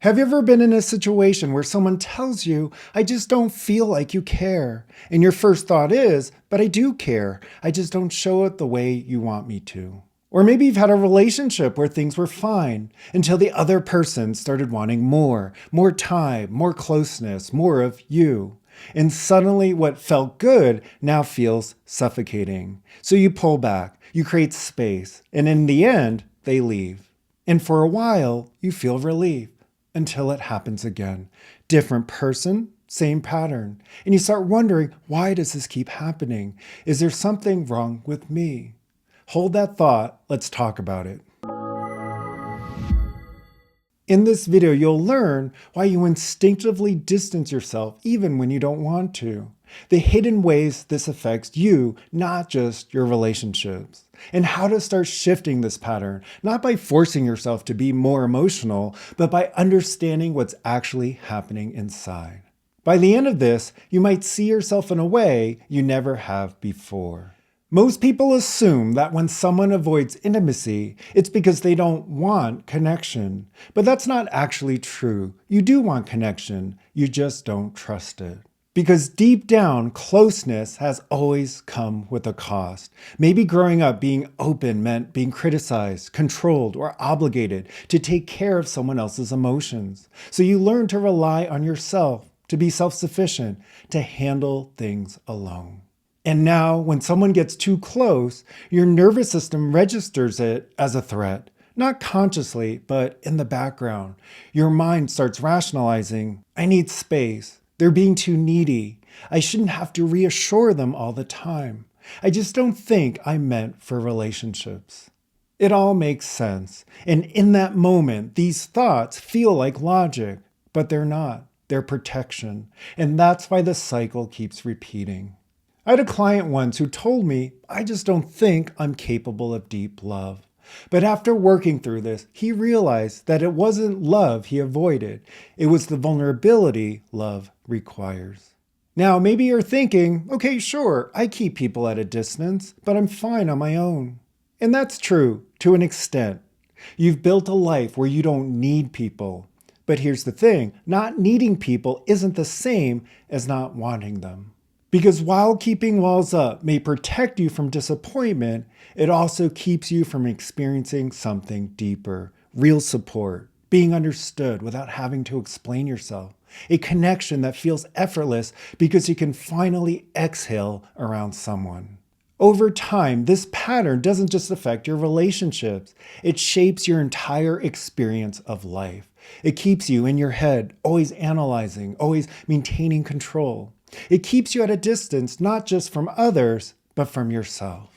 Have you ever been in a situation where someone tells you, I just don't feel like you care? And your first thought is, but I do care. I just don't show it the way you want me to. Or maybe you've had a relationship where things were fine until the other person started wanting more time, more closeness, more of you. And suddenly what felt good now feels suffocating. So you pull back, you create space, and in the end, they leave. And for a while, you feel relief. Until it happens again. Different person, same pattern. And you start wondering, why does this keep happening? Is there something wrong with me? Hold that thought, let's talk about it. In this video, you'll learn why you instinctively distance yourself even when you don't want to. The hidden ways this affects you, not just your relationships. And how to start shifting this pattern, not by forcing yourself to be more emotional, but by understanding what's actually happening inside. By the end of this, you might see yourself in a way you never have before. Most people assume that when someone avoids intimacy, it's because they don't want connection. But that's not actually true. You do want connection, you just don't trust it. Because deep down, closeness has always come with a cost. Maybe growing up being open meant being criticized, controlled, or obligated to take care of someone else's emotions. So you learn to rely on yourself, to be self-sufficient, to handle things alone. And now, when someone gets too close, your nervous system registers it as a threat. Not consciously, but in the background. Your mind starts rationalizing, I need space. They're being too needy. I shouldn't have to reassure them all the time. I just don't think I'm meant for relationships. It all makes sense. And in that moment, these thoughts feel like logic, but they're not. They're protection. And that's why the cycle keeps repeating. I had a client once who told me, I just don't think I'm capable of deep love. But after working through this, he realized that it wasn't love he avoided. It was the vulnerability love requires. Now, maybe you're thinking, okay, sure, I keep people at a distance, but I'm fine on my own. And that's true to an extent. You've built a life where you don't need people. But here's the thing, not needing people isn't the same as not wanting them. Because while keeping walls up may protect you from disappointment, it also keeps you from experiencing something deeper, real support, being understood without having to explain yourself, a connection that feels effortless because you can finally exhale around someone. Over time, this pattern doesn't just affect your relationships, it shapes your entire experience of life. It keeps you in your head, always analyzing, always maintaining control. It keeps you at a distance, not just from others, but from yourself.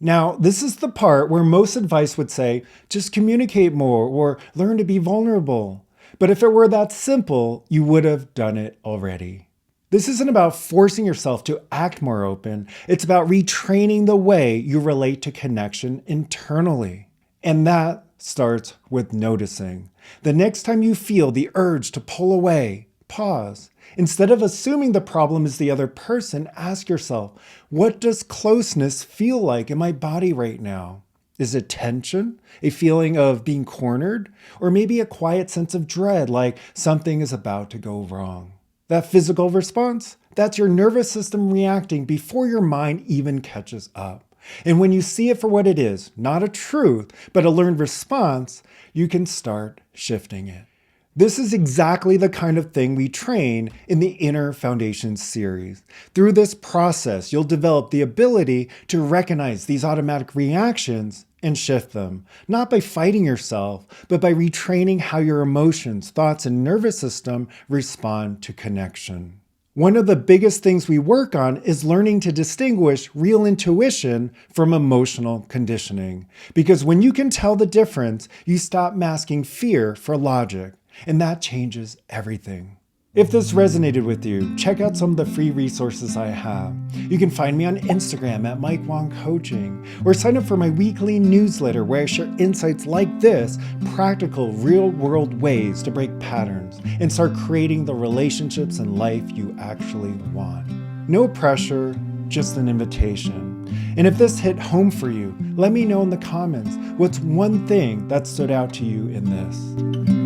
Now, this is the part where most advice would say, just communicate more or learn to be vulnerable. But if it were that simple, you would have done it already. This isn't about forcing yourself to act more open. It's about retraining the way you relate to connection internally. And that starts with noticing. The next time you feel the urge to pull away, pause. Instead of assuming the problem is the other person, ask yourself, what does closeness feel like in my body right now? Is it tension, a feeling of being cornered, or maybe a quiet sense of dread, like something is about to go wrong? That physical response, that's your nervous system reacting before your mind even catches up. And when you see it for what it is, not a truth, but a learned response, you can start shifting it. This is exactly the kind of thing we train in the Inner Foundation series. Through this process, you'll develop the ability to recognize these automatic reactions and shift them, not by fighting yourself, but by retraining how your emotions, thoughts, and nervous system respond to connection. One of the biggest things we work on is learning to distinguish real intuition from emotional conditioning. Because when you can tell the difference, you stop masking fear for logic. And that changes everything. If this resonated with you, check out some of the free resources I have. You can find me on Instagram at Mike Wang Coaching, or sign up for my weekly newsletter where I share insights like this, practical, real-world ways to break patterns and start creating the relationships and life you actually want. No pressure, just an invitation. And if this hit home for you, let me know in the comments what's one thing that stood out to you in this.